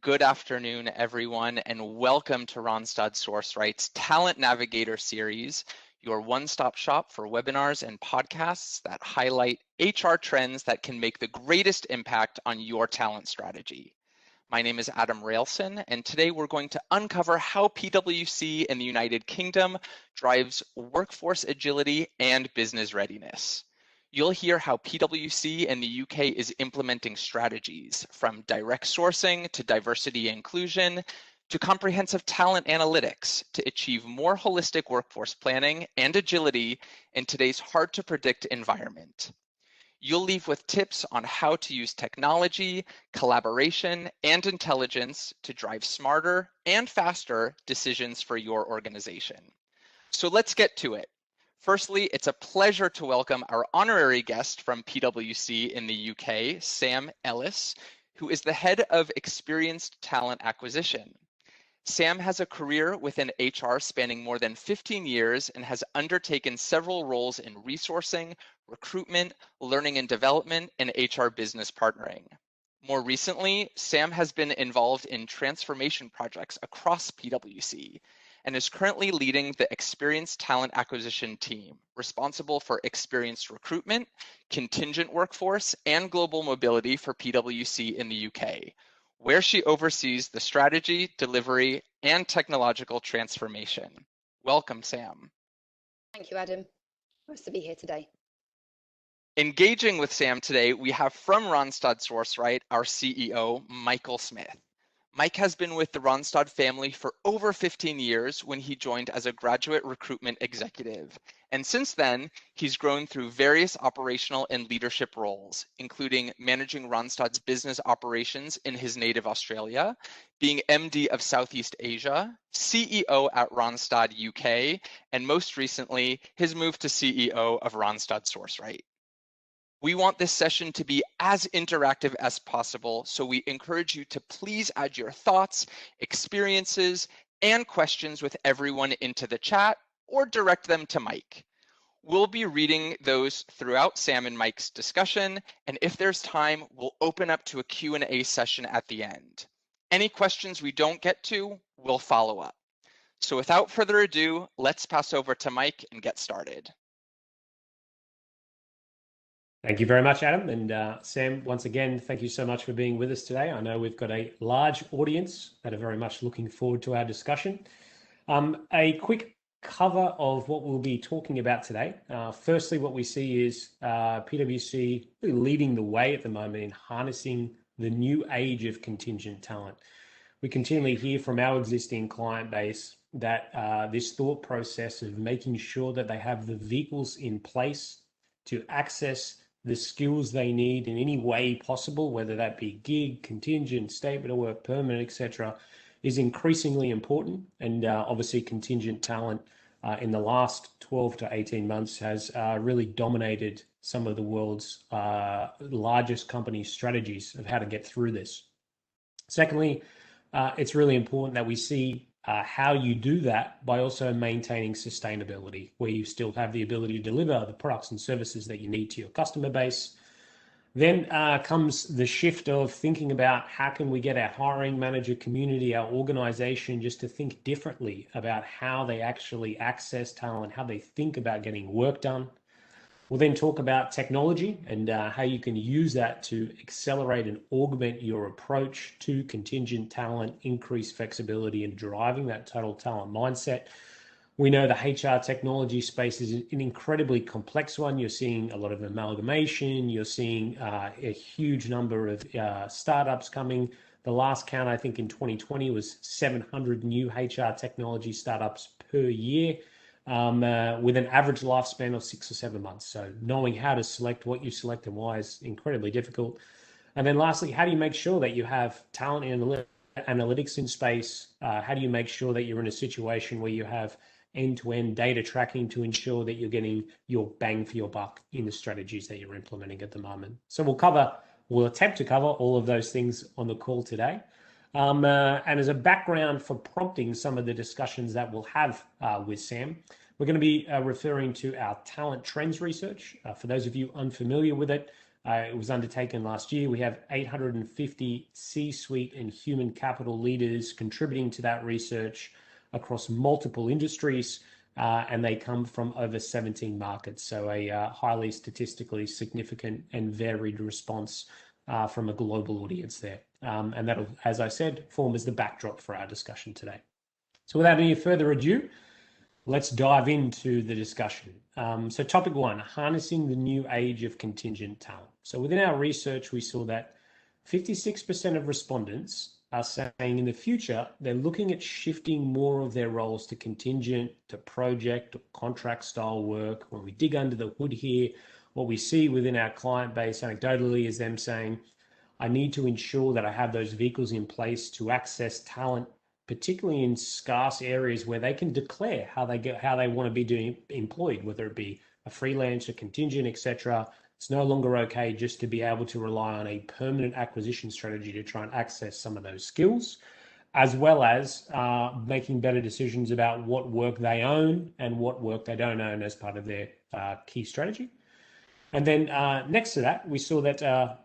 good afternoon, everyone, and welcome to Randstad Sourceright's Talent Navigator series, your one-stop shop for webinars and podcasts that highlight HR trends that can make the greatest impact on your talent strategy. My name is Adam Railson, and today we're going to uncover how PwC in the United Kingdom drives workforce agility and business readiness. You'll hear how PwC in the UK is implementing strategies from direct sourcing to diversity and inclusion to comprehensive talent analytics to achieve more holistic workforce planning and agility in today's hard-to-predict environment. You'll leave with tips on how to use technology, collaboration, and intelligence to drive smarter and faster decisions for your organization. So let's get to it. Firstly, it's a pleasure to welcome our honorary guest from PwC in the UK, Sam Ellis, who is the head of experienced talent acquisition. Sam has a career within HR spanning more than 15 years and has undertaken several roles in resourcing, recruitment, learning and development, and HR business partnering. More recently, Sam has been involved in transformation projects across PwC and is currently leading the experienced talent acquisition team, responsible for experienced recruitment, contingent workforce, and global mobility for PwC in the UK, where she oversees the strategy, delivery, and technological transformation. Welcome, Sam. Thank you, Adam. Nice to be here today. Engaging with Sam today, we have from Randstad Sourceright, our CEO, Michael Smith. Mike has been with the Randstad family for over 15 years when he joined as a graduate recruitment executive. And since then, he's grown through various operational and leadership roles, including managing Randstad's business operations in his native Australia, being MD of Southeast Asia, CEO at Randstad UK, and most recently, his move to CEO of Randstad Sourceright. We want this session to be as interactive as possible, so we encourage you to please add your thoughts, experiences, and questions with everyone into the chat or direct them to Mike. We'll be reading those throughout Sam and Mike's discussion, and if there's time, we'll open up to a Q&A session at the end. Any questions we don't get to, we'll follow up. So without further ado, let's pass over to Mike and get started. Thank you very much, Adam. And Sam, once again, thank you so much for being with us today. I know we've got a large audience that are very much looking forward to our discussion. A quick cover of what we'll be talking about today. Firstly, what we see is PwC really leading the way at the moment in harnessing the new age of contingent talent. We continually hear from our existing client base that this thought process of making sure that they have the vehicles in place to access the skills they need in any way possible, whether that be gig, contingent, statement of work, permanent, etc., is increasingly important. And obviously contingent talent in the last 12 to 18 months has really dominated some of the world's largest company strategies of how to get through this. Secondly, it's really important that we see how you do that by also maintaining sustainability, where you still have the ability to deliver the products and services that you need to your customer base. Then comes the shift of thinking about how can we get our hiring manager community, our organization, just to think differently about how they actually access talent, how they think about getting work done. We'll then talk about technology and how you can use that to accelerate and augment your approach to contingent talent, increase flexibility, and driving that total talent mindset. We know the HR technology space is an incredibly complex one. You're seeing a lot of amalgamation. You're seeing a huge number of startups coming. The last count, I think, in 2020 was 700 new HR technology startups per year. With an average lifespan of 6 or 7 months. So knowing how to select what you select and why is incredibly difficult. And then lastly, how do you make sure that you have talent analytics in space? How do you make sure that you're in a situation where you have end-to-end data tracking to ensure that you're getting your bang for your buck in the strategies that you're implementing at the moment? So we'll attempt to cover all of those things on the call today. And as a background for prompting some of the discussions that we'll have with Sam, we're going to be referring to our talent trends research. For those of you unfamiliar with it, It was undertaken last year. We have 850 C-suite and human capital leaders contributing to that research across multiple industries, and they come from over 17 markets. So a highly statistically significant and varied response from a global audience there. And that'll, as I said, form as the backdrop for our discussion today. So without any further ado, let's dive into the discussion. So topic one, harnessing the new age of contingent talent. So within our research, we saw that 56% of respondents are saying in the future, they're looking at shifting more of their roles to contingent, to project or contract style work. When we dig under the hood here, what we see within our client base anecdotally is them saying, I need to ensure that I have those vehicles in place to access talent, particularly in scarce areas where they can declare how they want to be employed, whether it be a freelance, a contingent, etc. It's no longer okay just to be able to rely on a permanent acquisition strategy to try and access some of those skills, as well as making better decisions about what work they own and what work they don't own as part of their key strategy. And then next to that, we saw that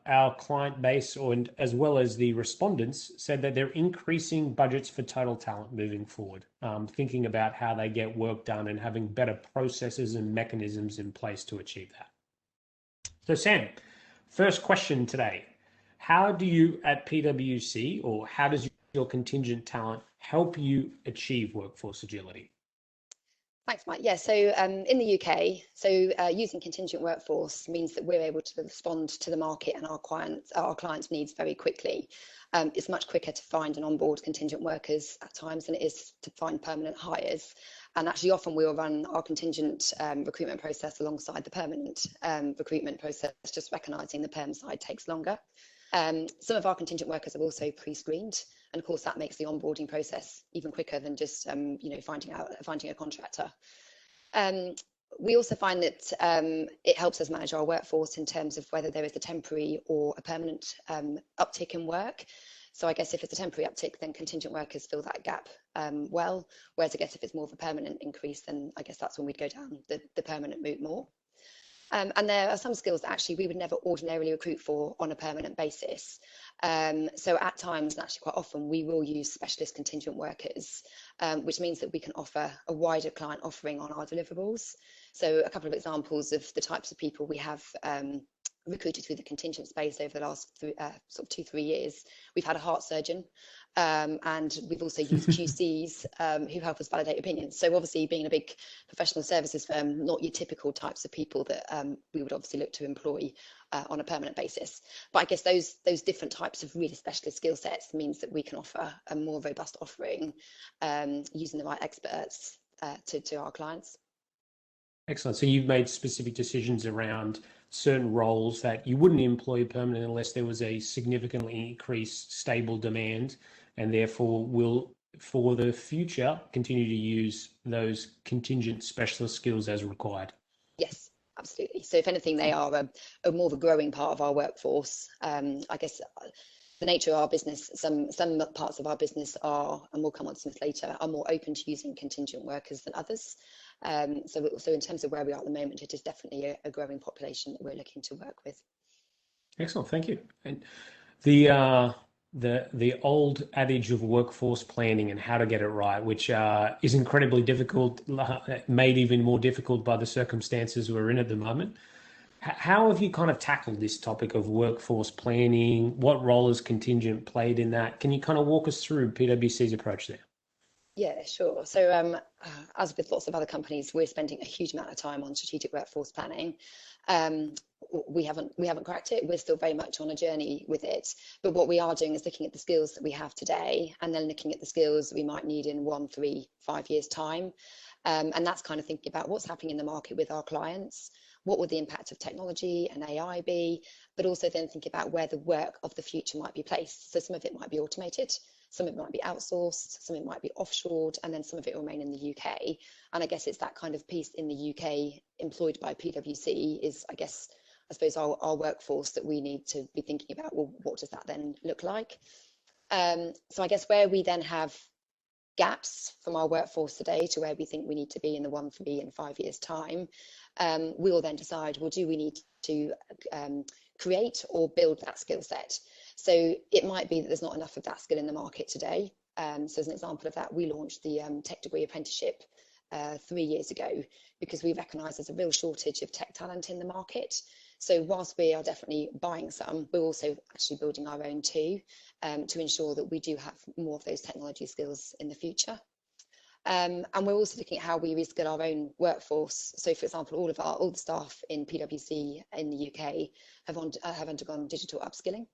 our client base, and as well as the respondents, said that they're increasing budgets for total talent moving forward, thinking about how they get work done and having better processes and mechanisms in place to achieve that. So Sam, first question today. How do you at PwC, or how does your contingent talent help you achieve workforce agility? Thanks, Mike. Yeah, so in the UK, using contingent workforce means that we're able to respond to the market and our clients' needs very quickly. It's much quicker to find and onboard contingent workers at times than it is to find permanent hires. And actually, often we'll run our contingent recruitment process alongside the permanent recruitment process, just recognising the perm side takes longer. Some of our contingent workers are also pre-screened, and of course that makes the onboarding process even quicker than just finding a contractor. We also find that it helps us manage our workforce in terms of whether there is a temporary or a permanent uptick in work. So I guess if it's a temporary uptick, then contingent workers fill that gap well. Whereas I guess if it's more of a permanent increase, then I guess that's when we'd go down the permanent route more. And there are some skills that actually we would never ordinarily recruit for on a permanent basis. So at times, and actually quite often, we will use specialist contingent workers, which means that we can offer a wider client offering on our deliverables. So a couple of examples of the types of people we have recruited through the contingent space over the last 2-3 years. We've had a heart surgeon, and we've also used QCs who help us validate opinions. So obviously, being a big professional services firm, not your typical types of people that we would obviously look to employ on a permanent basis. But I guess those different types of really specialist skill sets means that we can offer a more robust offering using the right experts to our clients. Excellent. So you've made specific decisions around certain roles that you wouldn't employ permanently unless there was a significantly increased stable demand, and therefore will, for the future, continue to use those contingent specialist skills as required. Yes, absolutely. So if anything, they are a more of a growing part of our workforce. I guess the nature of our business, some parts of our business are, and we'll come on to this later, are more open to using contingent workers than others. So in terms of where we are at the moment, it is definitely a growing population that we're looking to work with. Excellent, thank you. And the old adage of workforce planning and how to get it right, which is incredibly difficult, made even more difficult by the circumstances we're in at the moment. How have you kind of tackled this topic of workforce planning? What role has contingent played in that? Can you kind of walk us through PwC's approach there? Yeah, sure. So as with lots of other companies, we're spending a huge amount of time on strategic workforce planning. We haven't cracked it. We're still very much on a journey with it. But what we are doing is looking at the skills that we have today, and then looking at the skills that we might need in 1, 3, 5 years' time. And that's kind of thinking about what's happening in the market with our clients. What would the impact of technology and AI be? But also then think about where the work of the future might be placed. So some of it might be automated, some of it might be outsourced, some of it might be offshored, and then some of it will remain in the UK. And I guess it's that kind of piece in the UK employed by PwC is, I suppose, our workforce that we need to be thinking about, well, what does that then look like? So I guess where we then have gaps from our workforce today to where we think we need to be in the 1, 3 and 5 years time, we will then decide, well, do we need to create or build that skill set. So it might be that there's not enough of that skill in the market today. So as an example of that, we launched the tech degree apprenticeship 3 years ago because we recognise there's a real shortage of tech talent in the market. So whilst we are definitely buying some, we're also actually building our own too, to ensure that we do have more of those technology skills in the future. And we're also looking at how we reskill our own workforce. So, for example, all the staff in PwC in the UK have undergone digital upskilling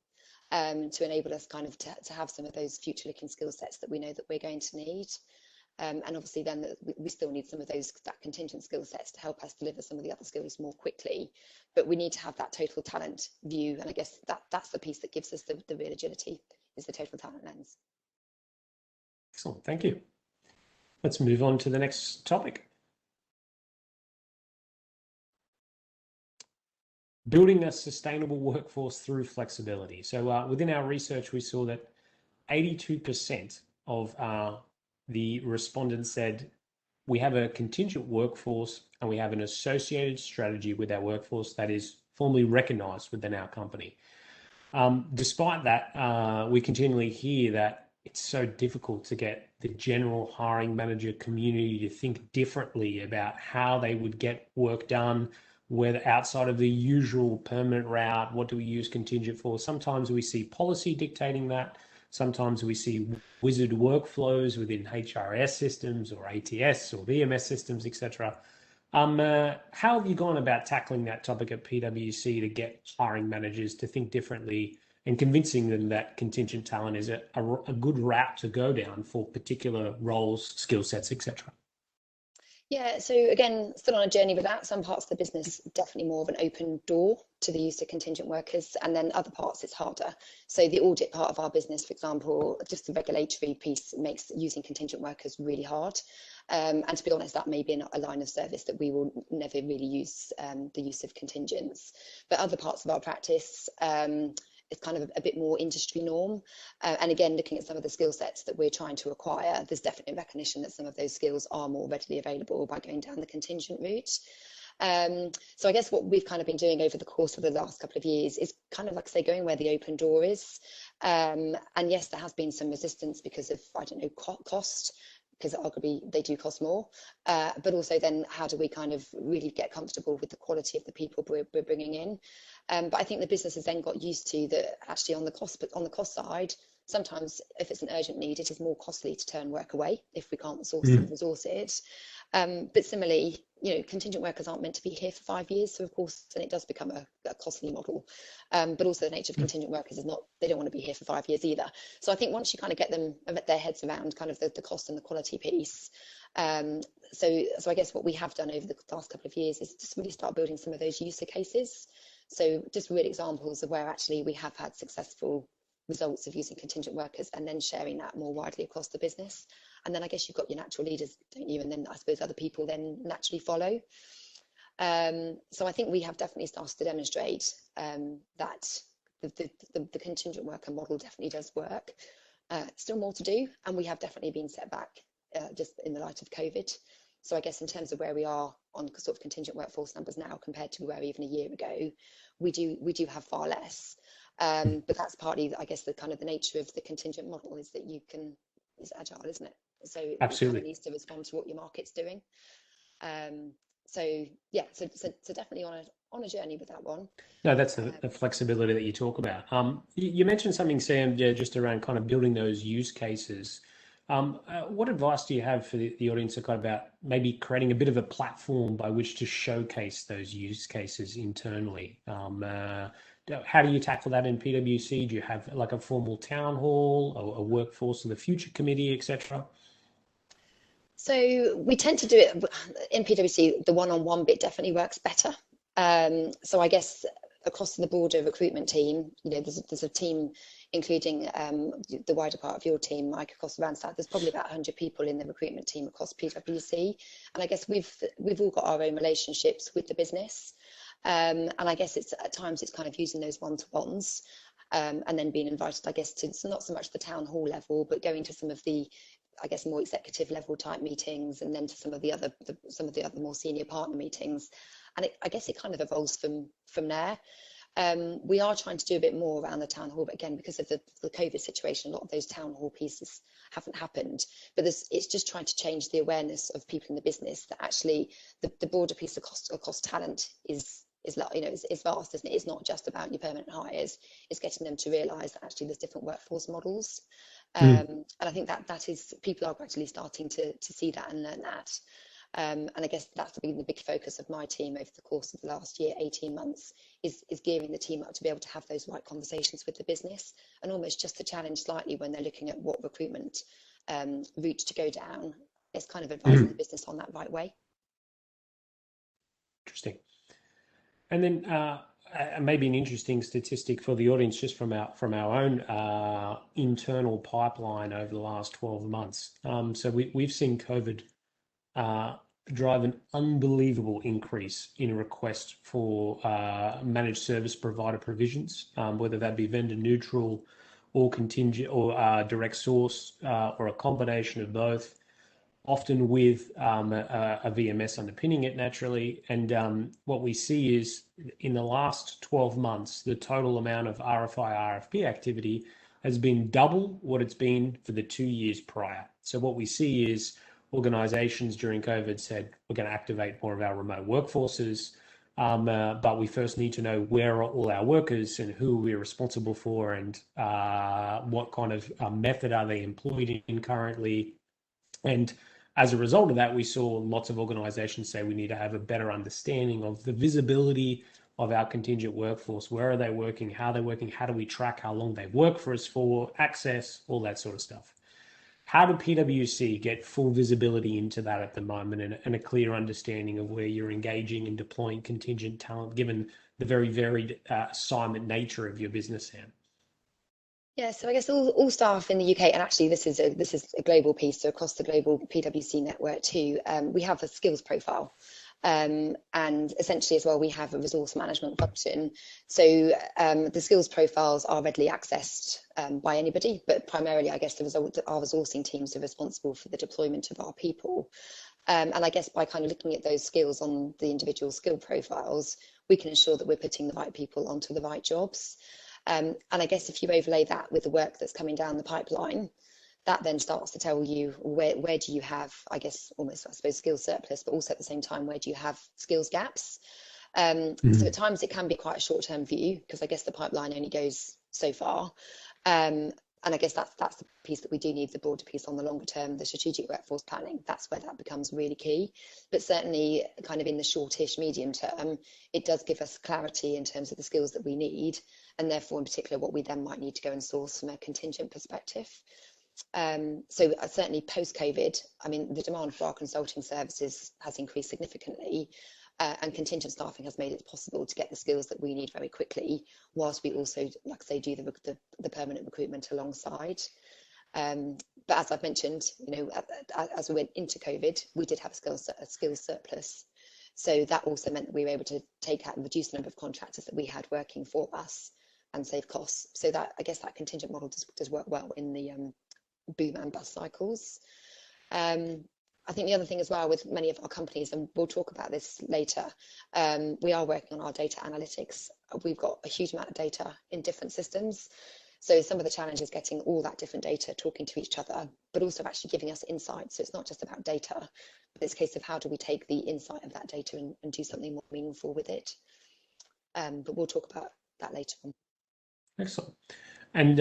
to enable us kind of to have some of those future-looking skill sets that we know that we're going to need. And obviously, then we still need some of that contingent skill sets to help us deliver some of the other skills more quickly. But we need to have that total talent view, and I guess that's the piece that gives us the real agility, is the total talent lens. Excellent, thank you. Let's move on to the next topic. Building a sustainable workforce through flexibility. So within our research, we saw that 82% of the respondents said we have a contingent workforce and we have an associated strategy with our workforce that is formally recognized within our company. Despite that, we continually hear that it's so difficult to get the general hiring manager community to think differently about how they would get work done, whether outside of the usual permanent route, what do we use contingent for? Sometimes we see policy dictating that. Sometimes we see wizard workflows within HRS systems or ATS or VMS systems, etc. How have you gone about tackling that topic at PwC to get hiring managers to think differently and convincing them that contingent talent is a good route to go down for particular roles, skill sets, etc.? Yeah, so again, still on a journey with that. Some parts of the business definitely more of an open door to the use of contingent workers, and then other parts it's harder. So the audit part of our business, for example, just the regulatory piece makes using contingent workers really hard. And to be honest, that may be a line of service that we will never really use, the use of contingents. But other parts of our practice, it's kind of a bit more industry norm. And again, looking at some of the skill sets that we're trying to acquire, there's definitely recognition that some of those skills are more readily available by going down the contingent route. So I guess what we've kind of been doing over the course of the last couple of years is kind of, like I say, going where the open door is. And yes, there has been some resistance because of, I don't know, cost, because arguably they do cost more, but also then how do we kind of really get comfortable with the quality of the people we're bringing in. But I think the business has then got used to that actually on the cost side, sometimes if it's an urgent need, it is more costly to turn work away if we can't source and resource it. But similarly, contingent workers aren't meant to be here for 5 years, so of course then it does become a costly model. But also the nature of contingent workers is not, they don't want to be here for 5 years either. So I think once you kind of get their heads around kind of the cost and the quality piece, so I guess what we have done over the last couple of years is just really start building some of those user cases. So just real examples of where actually we have had successful results of using contingent workers and then sharing that more widely across the business. And then I guess you've got your natural leaders, don't you? And then I suppose other people then naturally follow. So I think we have definitely started to demonstrate that the contingent worker model definitely does work. Still more to do, and we have definitely been set back just in the light of COVID. So I guess in terms of where we are on sort of contingent workforce numbers now compared to where even a year ago, we do have far less. But that's partly, I guess, the kind of the nature of the contingent model is that it's agile, isn't it? So absolutely, it needs to respond to what your market's doing. So yeah, so definitely on a journey with that one. No, that's the flexibility that you talk about. You mentioned something, Sam, just around kind of building those use cases. What advice do you have for the audience about maybe creating a bit of a platform by which to showcase those use cases internally? How do you tackle that in PwC? Do you have like a formal town hall, or a workforce of the future committee, etc.? So we tend to do it in PwC. The one-on-one bit definitely works better. So I guess across the broader recruitment team, there's a team including the wider part of your team, Mike, across Randstad. There's probably about 100 people in the recruitment team across PwC, and I guess we've all got our own relationships with the business, and I guess it's at times it's kind of using those one-to-ones, and then being invited, I guess, to not so much the town hall level, but going to some of the, I guess, more executive level type meetings, and then to some of the other more senior partner meetings, and I guess it kind of evolves from there. We are trying to do a bit more around the town hall, but again, because of the COVID situation, a lot of those town hall pieces haven't happened. But it's just trying to change the awareness of people in the business that actually the broader piece of cost talent is vast, isn't it? It's not just about your permanent hires. It's getting them to realise that actually there's different workforce models. And I think that is, people are gradually starting to see that and learn that. And I guess that's been the big focus of my team over the course of the last year, 18 months, is gearing the team up to be able to have those right conversations with the business, and almost just to challenge slightly when they're looking at what recruitment route to go down. It's kind of advising the business on that right way. Interesting. And then maybe an interesting statistic for the audience, just from our own internal pipeline over the last 12 months. So we've seen COVID drive an unbelievable increase in requests for managed service provider provisions, whether that be vendor neutral or contingent or direct source or a combination of both, often with a VMS underpinning it naturally. And what we see is in the last 12 months, the total amount of RFI, RFP activity has been double what it's been for the 2 years prior. So what we see is organizations during COVID said, we're going to activate more of our remote workforces, but we first need to know where are all our workers and who we're responsible for, and what kind of method are they employed in currently. And as a result of that, we saw lots of organizations say we need to have a better understanding of the visibility of our contingent workforce. Where are they working? How are they working? How do we track how long they've worked for us for, access, all that sort of stuff. How do PwC get full visibility into that at the moment, and a clear understanding of where you're engaging and deploying contingent talent, given the very varied assignment nature of your business, Sam? Yeah, so I guess all staff in the UK, and actually this is a global piece, so across the global PwC network too, we have a skills profile. And essentially as well, we have a resource management function. So the skills profiles are readily accessed by anybody, but primarily I guess our resourcing teams are responsible for the deployment of our people. And I guess by kind of looking at those skills on the individual skill profiles, we can ensure that we're putting the right people onto the right jobs. And I guess if you overlay that with the work that's coming down the pipeline, that then starts to tell you where do you have, I guess, almost, I suppose, skills surplus, but also at the same time, where do you have skills gaps? So at times it can be quite a short-term view, because I guess the pipeline only goes so far. And I guess that's the piece that we do need, the broader piece on the longer term, the strategic workforce planning. That's where that becomes really key. But certainly kind of in the shortish medium term, it does give us clarity in terms of the skills that we need, and therefore in particular what we then might need to go and source from a contingent perspective. So certainly post-COVID, I mean, the demand for our consulting services has increased significantly, and contingent staffing has made it possible to get the skills that we need very quickly, whilst we also, like I say, do the permanent recruitment alongside. But as I've mentioned, you know, as we went into COVID, we did have a skills surplus. So that also meant that we were able to take out and reduce the number of contractors that we had working for us and save costs. So that, I guess, that contingent model does work well in the boom and bust cycles. I think the other thing as well with many of our companies, and we'll talk about this later, we are working on our data analytics. We've got a huge amount of data in different systems. So some of the challenge is getting all that different data talking to each other, but also actually giving us insights. So it's not just about data, but it's a case of how do we take the insight of that data and do something more meaningful with it. But we'll talk about that later on. Excellent. And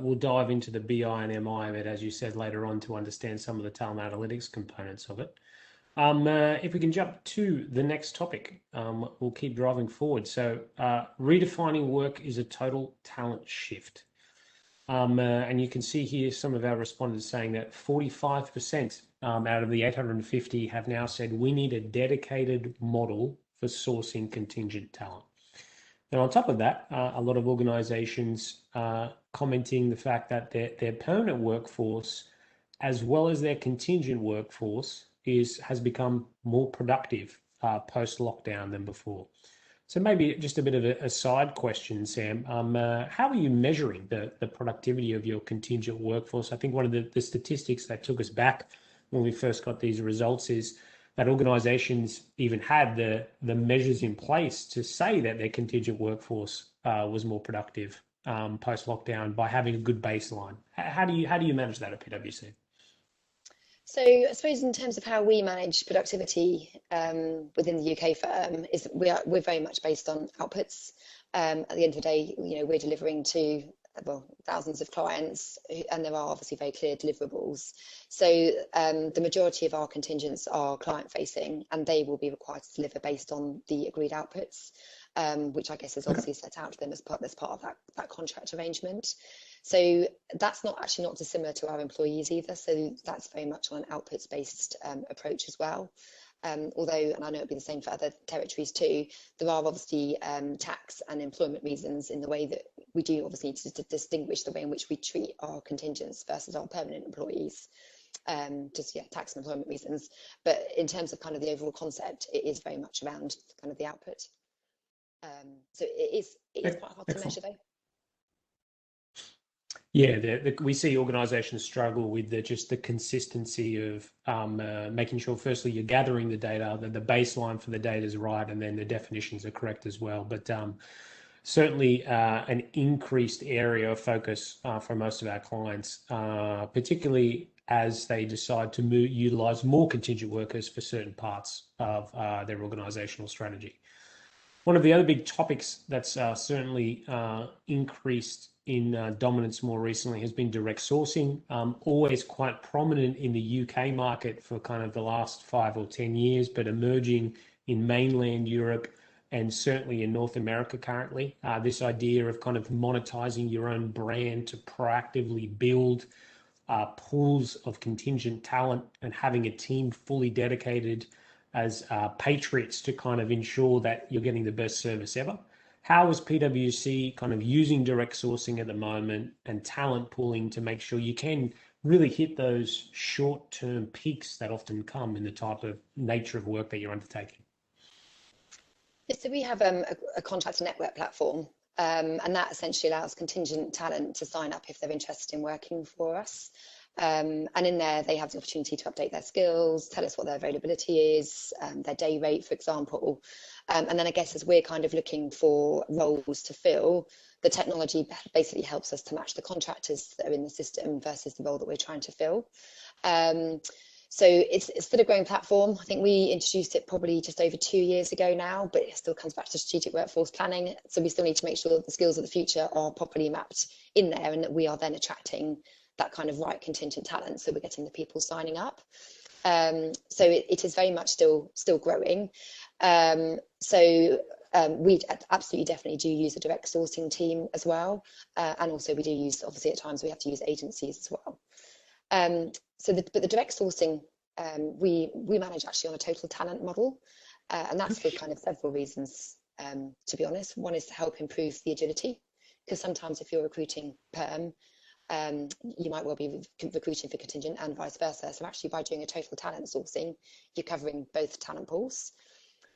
we'll dive into the BI and MI of it, as you said, later on, to understand some of the talent analytics components of it. If we can jump to the next topic, we'll keep driving forward. So redefining work is a total talent shift. And you can see here some of our respondents saying that 45% out of the 850 have now said we need a dedicated model for sourcing contingent talent. And on top of that, a lot of organizations commenting the fact that their permanent workforce, as well as their contingent workforce, has become more productive post-lockdown than before. So maybe just a bit of a side question, Sam. How are you measuring the productivity of your contingent workforce? I think one of the statistics that took us back when we first got these results is that organizations even had the measures in place to say that their contingent workforce was more productive post lockdown by having a good baseline. How do you manage that at PwC? So I suppose in terms of how we manage productivity within the UK firm is we're very much based on outputs. At the end of the day, we're delivering to thousands of clients, and there are obviously very clear deliverables. So the majority of our contingents are client facing, and they will be required to deliver based on the agreed outputs, which I guess is obviously set out to them as part of that contract arrangement. So that's not dissimilar to our employees either. So that's very much on an outputs based approach as well. Although, and I know it'll be the same for other territories too, there are obviously tax and employment reasons in the way that we do obviously need to distinguish the way in which we treat our contingents versus our permanent employees. Tax and employment reasons. But in terms of kind of the overall concept, it is very much around kind of the output. So it is quite hard to measure though. Yeah, we see organisations struggle with just the consistency of making sure, firstly, you're gathering the data, that the baseline for the data is right, and then the definitions are correct as well. But certainly an increased area of focus for most of our clients, particularly as they decide to utilise more contingent workers for certain parts of their organisational strategy. One of the other big topics that's certainly increased in dominance more recently has been direct sourcing, always quite prominent in the UK market for kind of the last 5 or 10 years, but emerging in mainland Europe and certainly in North America currently. This idea of kind of monetizing your own brand to proactively build pools of contingent talent and having a team fully dedicated as patriots to kind of ensure that you're getting the best service ever. How is PwC kind of using direct sourcing at the moment and talent pooling to make sure you can really hit those short-term peaks that often come in the type of nature of work that you're undertaking? Yes, so we have a contractor network platform, and that essentially allows contingent talent to sign up if they're interested in working for us. And in there, they have the opportunity to update their skills, tell us what their availability is, their day rate, for example. And then I guess as we're kind of looking for roles to fill, the technology basically helps us to match the contractors that are in the system versus the role that we're trying to fill. So it's still a growing platform. I think we introduced it probably just over 2 years ago now, but it still comes back to strategic workforce planning. So we still need to make sure that the skills of the future are properly mapped in there and that we are then attracting that kind of right contingent talent, so we're getting the people signing up. So it is very much still growing. We absolutely definitely do use a direct sourcing team as well, and also we do use, obviously at times we have to use agencies as well. But the direct sourcing we manage actually on a total talent model, and that's for kind of several reasons. To be honest, one is to help improve the agility, because sometimes if you're recruiting perm, you might well be recruiting for contingent and vice versa. So actually by doing a total talent sourcing, you're covering both talent pools.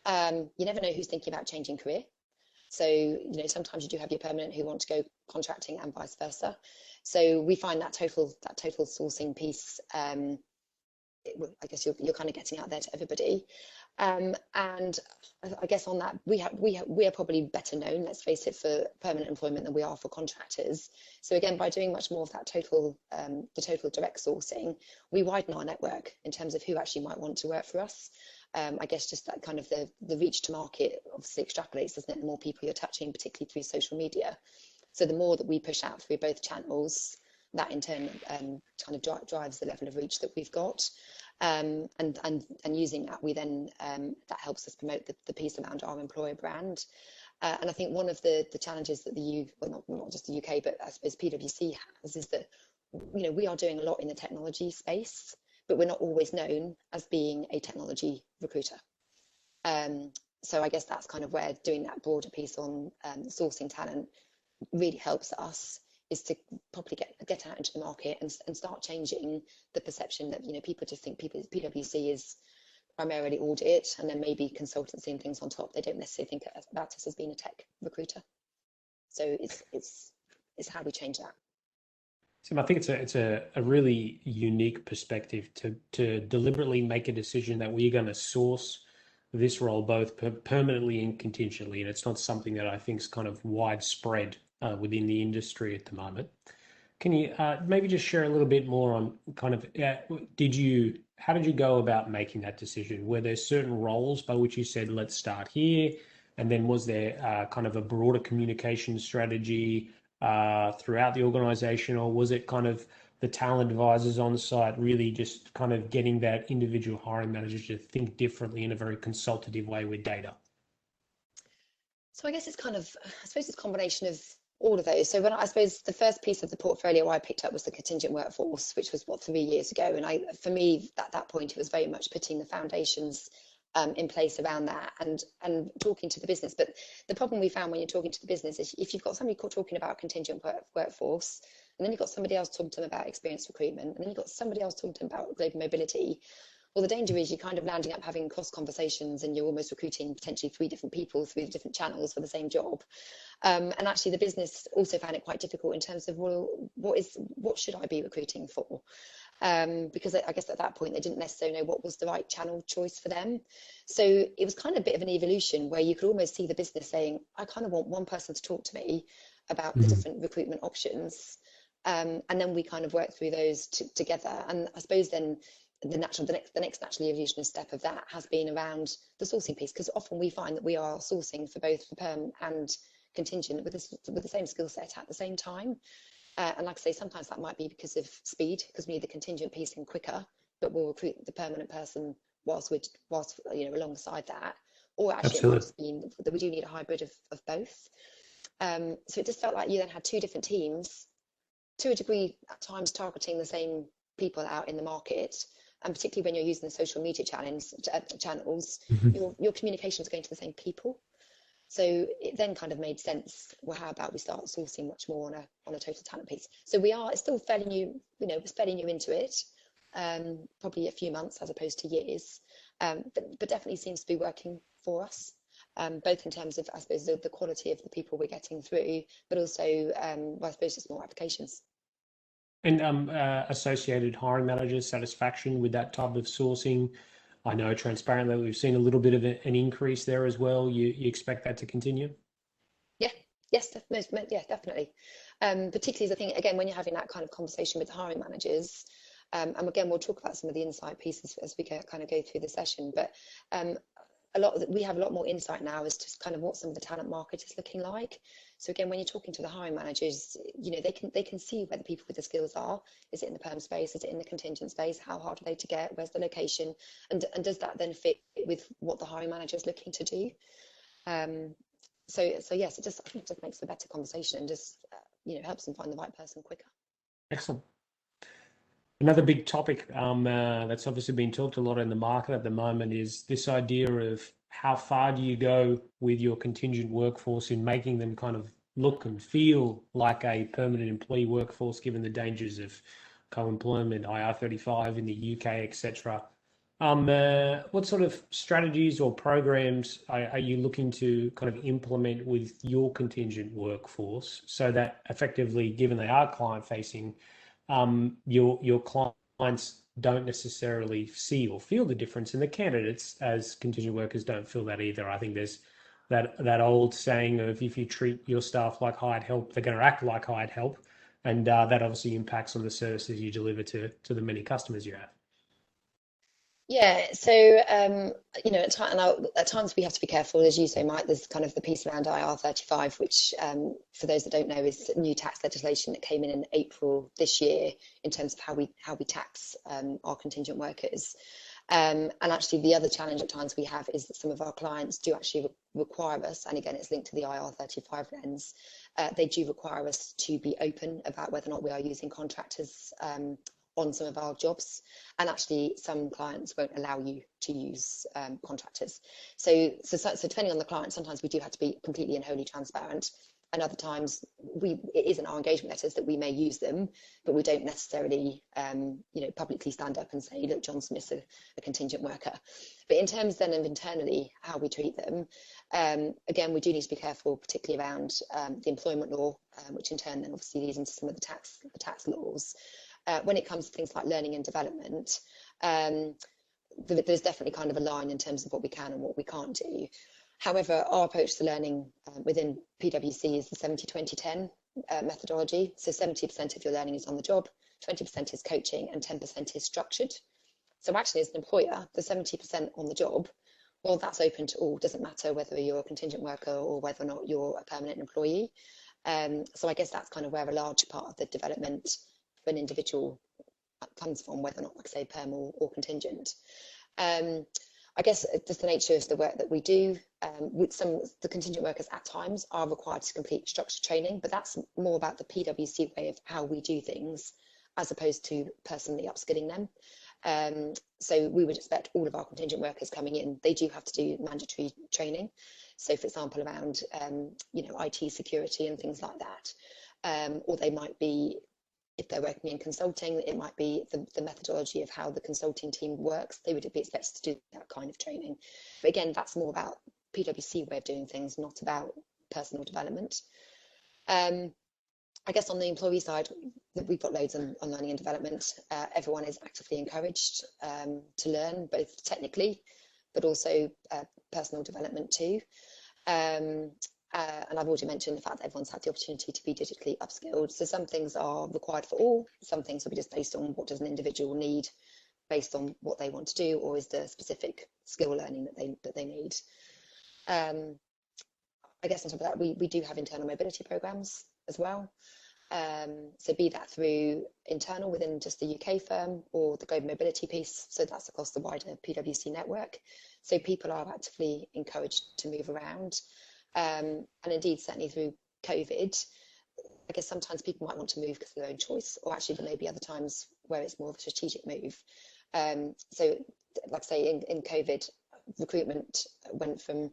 You never know who's thinking about changing career. So, sometimes you do have your permanent who want to go contracting and vice versa. So we find that total sourcing piece, I guess you're kind of getting out there to everybody. And I guess on that, we are probably better known, let's face it, for permanent employment than we are for contractors. So again, by doing much more of that the total direct sourcing, we widen our network in terms of who actually might want to work for us. I guess just that kind of the reach to market obviously extrapolates, doesn't it? The more people you're touching, particularly through social media. So the more that we push out through both channels, that in turn kind of drives the level of reach that we've got. And using that, we then that helps us promote the piece around our employer brand. And I think one of the challenges that not just the UK, but I suppose PwC has, is that we are doing a lot in the technology space, but we're not always known as being a technology recruiter. So I guess that's kind of where doing that broader piece on sourcing talent really helps us, is to properly get out into the market and start changing the perception that people just think PwC is primarily audit and then maybe consultancy and things on top. They don't necessarily think about us as being a tech recruiter. So it's how we change that. Tim, I think it's a really unique perspective to deliberately make a decision that we're going to source this role both permanently and contingently, and it's not something that I think is kind of widespread within the industry at the moment. Can you maybe just share a little bit more on kind of how did you go about making that decision? Were there certain roles by which you said, let's start here? And then was there kind of a broader communication strategy throughout the organization, or was it kind of the talent advisors on site really just kind of getting that individual hiring manager to think differently in a very consultative way with data? So I guess it's kind of, I suppose it's a combination of all of those. So I suppose the first piece of the portfolio I picked up was the contingent workforce, which was 3 years ago. And for me, at that point, it was very much putting the foundations in place around that and talking to the business. But the problem we found when you're talking to the business is if you've got somebody talking about contingent workforce, and then you've got somebody else talking to them about experienced recruitment, and then you've got somebody else talking to them about global mobility, well, the danger is you're kind of landing up having cross conversations and you're almost recruiting potentially 3 different people through different channels for the same job. And actually the business also found it quite difficult in terms of, well, what should I be recruiting for? Because I guess at that point they didn't necessarily know what was the right channel choice for them. So it was kind of a bit of an evolution where you could almost see the business saying, I kind of want one person to talk to me about the different recruitment options. And then we kind of work through those together. And I suppose then the next natural evolutionary step of that has been around the sourcing piece, because often we find that we are sourcing for both the perm and contingent with the same skill set at the same time. And like I say, sometimes that might be because of speed, because we need the contingent piece in quicker, but we'll recruit the permanent person whilst alongside that. Or actually, it might just mean that we do need a hybrid of both. So it just felt like you then had 2 different teams, to a degree, at times targeting the same people out in the market. And particularly when you're using the social media channels, your communication is going to the same people. So it then kind of made sense. Well, how about we start sourcing much more on a total talent piece? So it's still fairly new, it's fairly new into it, probably a few months as opposed to years, but definitely seems to be working for us, both in terms of, I suppose, the quality of the people we're getting through, but also, I suppose, just more applications. And associated hiring managers' satisfaction with that type of sourcing. I know transparently we've seen a little bit of an increase there as well. You expect that to continue? Yeah, yes, definitely. Particularly, I think, again, when you're having that kind of conversation with hiring managers, and again, we'll talk about some of the insight pieces as we kind of go through the session, but we have a lot more insight now as to kind of what some of the talent market is looking like. So again, when you're talking to the hiring managers, they can see where the people with the skills are. Is it in the perm space? Is it in the contingent space? How hard are they to get? Where's the location? And does that then fit with what the hiring manager is looking to do? So yes, I think it just makes for a better conversation and just helps them find the right person quicker. Excellent. Another big topic that's obviously been talked a lot in the market at the moment is this idea of how far do you go with your contingent workforce in making them kind of look and feel like a permanent employee workforce, given the dangers of co-employment, IR35 in the UK, etc. What sort of strategies or programs are you looking to kind of implement with your contingent workforce so that effectively, given they are client-facing, your clients don't necessarily see or feel the difference, and the candidates as contingent workers don't feel that either? I think there's that old saying of, if you treat your staff like hired help, they're going to act like hired help, and that obviously impacts on the services you deliver to the many customers you have. Yeah, so at times we have to be careful, as you say, Mike. There's kind of the piece around IR35, which, for those that don't know, is new tax legislation that came in April this year in terms of how we tax our contingent workers. And actually, the other challenge at times we have is that some of our clients do actually require us, and again, it's linked to the IR35 lens. They do require us to be open about whether or not we are using contractors on some of our jobs, and actually some clients won't allow you to use contractors. So depending on the client, sometimes we do have to be completely and wholly transparent, and other times it is in our engagement letters that we may use them, but we don't necessarily publicly stand up and say, look, John Smith's a contingent worker. But in terms then of internally how we treat them, again, we do need to be careful, particularly around the employment law which in turn then obviously leads into some of the tax laws. When it comes to things like learning and development, there's definitely kind of a line in terms of what we can and what we can't do. However, our approach to learning within PwC is the 70-20-10 methodology. So 70% of your learning is on the job, 20% is coaching, and 10% is structured. So actually, as an employer, the 70% on the job, well, that's open to all. Doesn't matter whether you're a contingent worker or whether or not you're a permanent employee. So I guess that's kind of where a large part of the development for an individual comes from, whether or not, like I say, perm or contingent. I guess just the nature of the work that we do, the contingent workers at times are required to complete structured training, but that's more about the PwC way of how we do things, as opposed to personally upskilling them. So we would expect all of our contingent workers coming in, they do have to do mandatory training. So for example, around IT security and things like that. Or they might be, if they're working in consulting, it might be the methodology of how the consulting team works. They would be expected to do that kind of training. But again, that's more about PwC way of doing things, not about personal development. I guess on the employee side, we've got loads on learning and development. Everyone is actively encouraged to learn, both technically, but also personal development too. And I've already mentioned the fact that everyone's had the opportunity to be digitally upskilled. So some things are required for all, some things will be just based on what does an individual need based on what they want to do, or is the specific skill learning that they need. I guess on top of that, we do have internal mobility programs as well. So be that through internal within just the UK firm or the global mobility piece. So that's across the wider PwC network. So people are actively encouraged to move around. And indeed, certainly through COVID, I guess sometimes people might want to move because of their own choice, or actually there may be other times where it's more of a strategic move. So like I say, in COVID, recruitment went from,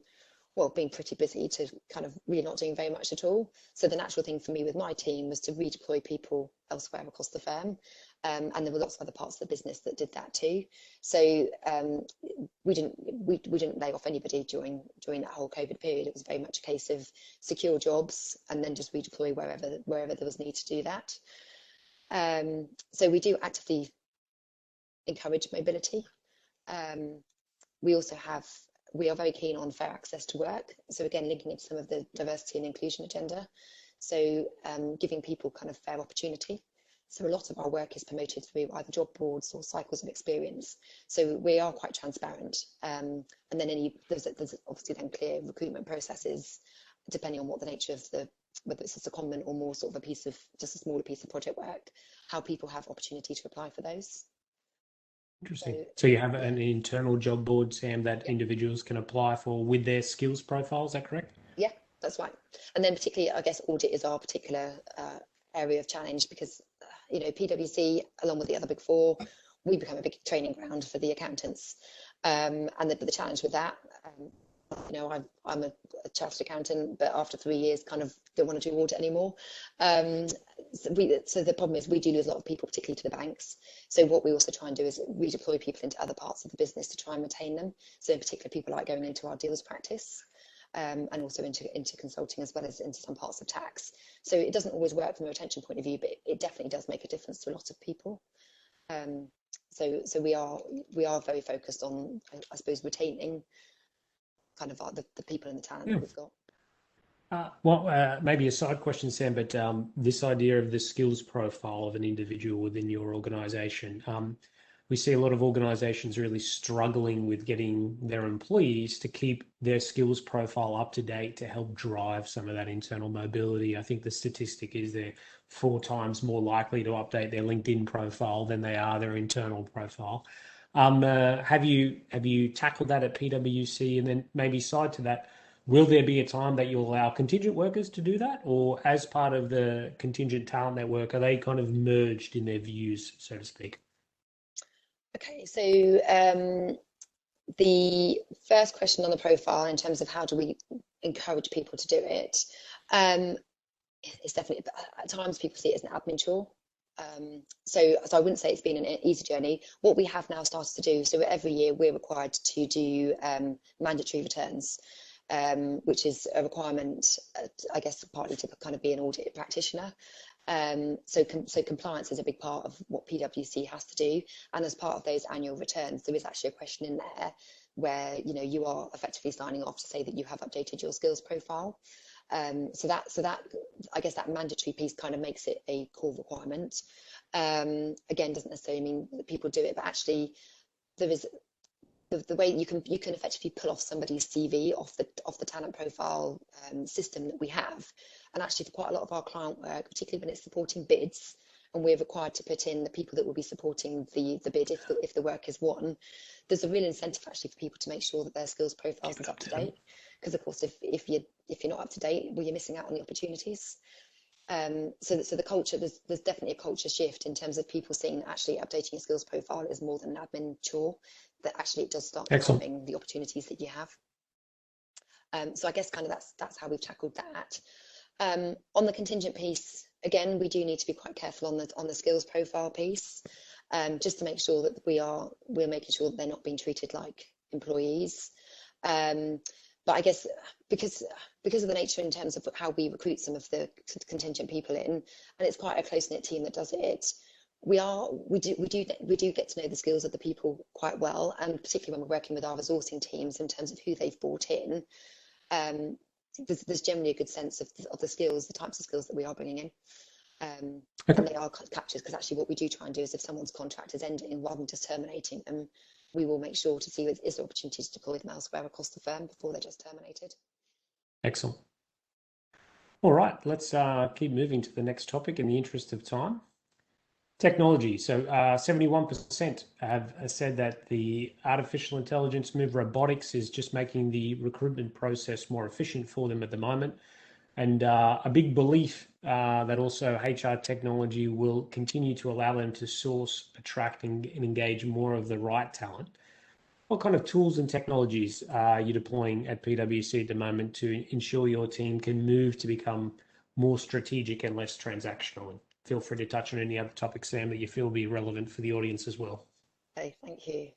well, being pretty busy to kind of really not doing very much at all. So the natural thing for me with my team was to redeploy people elsewhere across the firm. And there were lots of other parts of the business that did that too. So we didn't lay off anybody during that whole COVID period. It was very much a case of secure jobs and then just redeploy wherever there was need to do that. So we do actively encourage mobility. We are very keen on fair access to work. So again, linking into some of the diversity and inclusion agenda. So giving people kind of fair opportunity. So a lot of our work is promoted through either job boards or cycles of experience. So we are quite transparent. And then there's obviously then clear recruitment processes, depending on what the nature of whether it's just a common or more sort of just a smaller piece of project work, how people have opportunity to apply for those. Interesting. So you have an internal job board, Sam, that individuals can apply for with their skills profile, is that correct? Yeah, that's right. And then particularly, I guess, audit is our particular area of challenge because, PwC, along with the other big four, we become a big training ground for the accountants. And the challenge with that, I'm a chartered accountant, but after 3 years, kind of don't want to do audit anymore. So the problem is we do lose a lot of people, particularly to the banks. So what we also try and do is redeploy people into other parts of the business to try and retain them. So in particular, people like going into our deals practice. And also into consulting as well as into some parts of tax. So it doesn't always work from a retention point of view, but it definitely does make a difference to a lot of people. So we are very focused on, I suppose, retaining kind of the people and the talent that we've got. Maybe a side question, Sam, but this idea of the skills profile of an individual within your organisation, we see a lot of organisations really struggling with getting their employees to keep their skills profile up to date to help drive some of that internal mobility. I think the statistic is they're 4 times more likely to update their LinkedIn profile than they are their internal profile. Have you tackled that at PwC? And then maybe side to that, will there be a time that you'll allow contingent workers to do that? Or as part of the contingent talent network, are they kind of merged in their views, so to speak? Okay, so the first question on the profile in terms of how do we encourage people to do it, it's definitely, at times people see it as an admin chore. So I wouldn't say it's been an easy journey. What we have now started to do, so every year we're required to do mandatory returns. which is a requirement, I guess, partly to kind of be an audit practitioner. So compliance is a big part of what PwC has to do, and as part of those annual returns, there is actually a question in there where you are effectively signing off to say that you have updated your skills profile. So that I guess that mandatory piece kind of makes it a core requirement. Again, doesn't necessarily mean that people do it, but actually there is the way you can effectively pull off somebody's CV off the talent profile system that we have. And actually for quite a lot of our client work, particularly when it's supporting bids, and we're required to put in the people that will be supporting the bid if the work is won, there's a real incentive actually for people to make sure that their skills profiles is up to date. Because of course, if you're not up to date, well, you're missing out on the opportunities. So the culture, there's definitely a culture shift in terms of people seeing that actually updating your skills profile is more than an admin chore, that actually it does start driving the opportunities that you have. So I guess kind of that's how we've tackled that. On the contingent piece, again, we do need to be quite careful on the skills profile piece, just to make sure that we're making sure that they're not being treated like employees. But I guess because of the nature in terms of how we recruit some of the contingent people in, and it's quite a close-knit team that does it, we do get to know the skills of the people quite well, and particularly when we're working with our resourcing teams in terms of who they've brought in, there's generally a good sense of the skills, the types of skills that we are bringing in. And they are captured, because actually what we do try and do is if someone's contract is ending, rather than just terminating them, we will make sure to see if is there opportunities to deploy them elsewhere across the firm before they're just terminated. Excellent. All right, let's keep moving to the next topic in the interest of time. Technology. So 71% have said that the artificial intelligence move, robotics, is just making the recruitment process more efficient for them at the moment. And a big belief that also HR technology will continue to allow them to source, attract, and engage more of the right talent. What kind of tools and technologies are you deploying at PwC at the moment to ensure your team can move to become more strategic and less transactional? And feel free to touch on any other topics, Sam, that you feel will be relevant for the audience as well. Okay, thank you.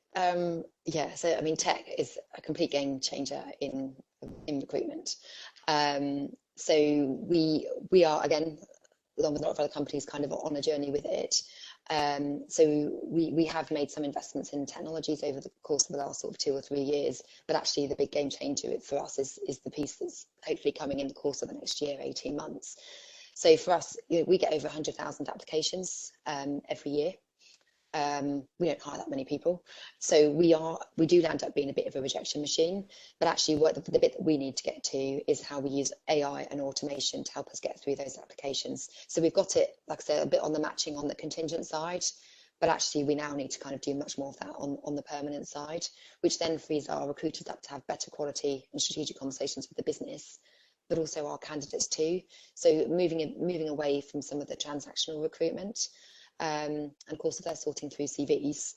Yeah, so I mean, tech is a complete game changer in recruitment. So we are, again, along with a lot of other companies, kind of on a journey with it. So we have made some investments in technologies over the course of the last sort of 2 or 3 years, but actually the big game changer for us is the piece that's hopefully coming in the course of the next year, 18 months. So for us, we get over 100,000 applications every year. We don't hire that many people, so we do end up being a bit of a rejection machine. But actually, the bit that we need to get to is how we use AI and automation to help us get through those applications. So we've got it, like I said, a bit on the matching on the contingent side, but actually we now need to kind of do much more of that on the permanent side, which then frees our recruiters up to have better quality and strategic conversations with the business, but also our candidates too. So moving away from some of the transactional recruitment. And of course, if they're sorting through CVs,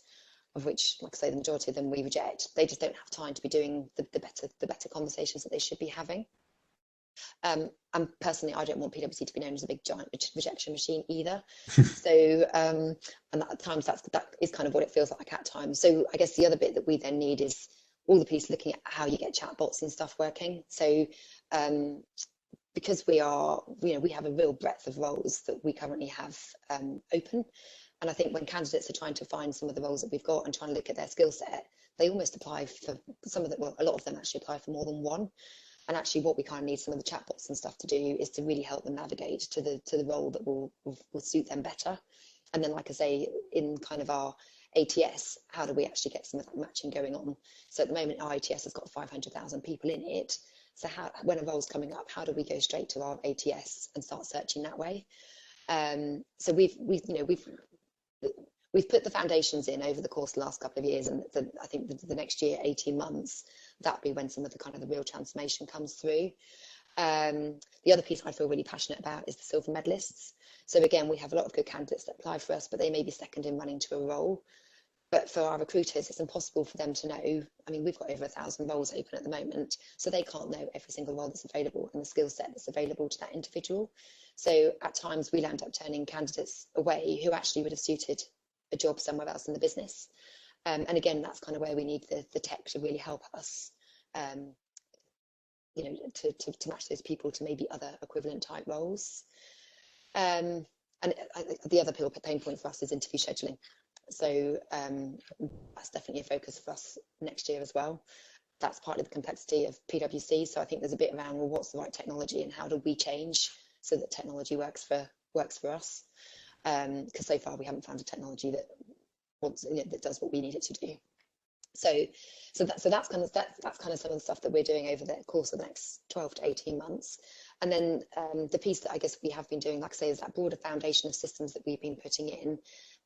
of which, like I say, the majority of them we reject, they just don't have time to be doing the better conversations that they should be having. And personally, I don't want PwC to be known as a big giant rejection machine either. So, and at times that is kind of what it feels like at times. So I guess the other bit that we then need is all the piece looking at how you get chatbots and stuff working. So because we have a real breadth of roles that we currently have open. And I think when candidates are trying to find some of the roles that we've got and trying to look at their skill set, they almost apply for some of a lot of them actually apply for more than one. And actually what we kind of need some of the chatbots and stuff to do is to really help them navigate to the role that will suit them better. And then, like I say, in kind of our ATS, how do we actually get some of that matching going on? So at the moment, our ATS has got 500,000 people in it. So when a role's coming up, how do we go straight to our ATS and start searching that way? So we've put the foundations in over the course of the last couple of years, and I think the next year, 18 months, that'll be when some of the real transformation comes through. The other piece I feel really passionate about is the silver medalists. So again, we have a lot of good candidates that apply for us, but they may be second in running to a role. But for our recruiters, it's impossible for them to know. I mean, we've got over 1,000 roles open at the moment, so they can't know every single role that's available and the skill set that's available to that individual. So at times we'll end up turning candidates away who actually would have suited a job somewhere else in the business. And again, that's kind of where we need the tech to really help us you know, to match those people to maybe other equivalent type roles. And the other pain point for us is interview scheduling. So that's definitely a focus for us next year as well. That's partly the complexity of PwC. So I think there's a bit around, well, what's the right technology and how do we change so that technology works for us? Because so far we haven't found a technology that that does what we need it to do. So that's kind of some of the stuff that we're doing over the course of the next 12 to 18 months. And then the piece that I guess we have been doing, like I say, is that broader foundation of systems that we've been putting in.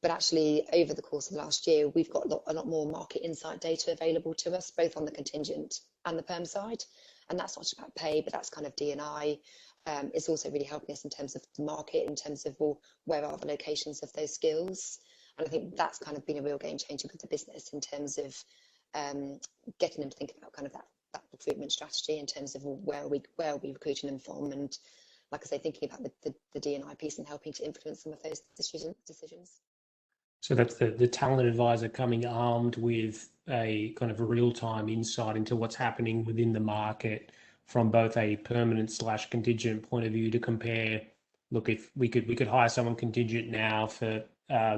But actually, over the course of last year, we've got a lot more market insight data available to us, both on the contingent and the perm side. And that's not just about pay, but that's kind of D&I. It's also really helping us in terms of the market, in terms of, well, where are the locations of those skills? And I think that's kind of been a real game changer with the business in terms of getting them to think about kind of that recruitment strategy in terms of where are we recruiting them from, and like I say, thinking about the D&I piece and helping to influence some of those decisions. So that's the talent advisor coming armed with a kind of a real-time insight into what's happening within the market from both a permanent / contingent point of view to compare. Look, if we could hire someone contingent now for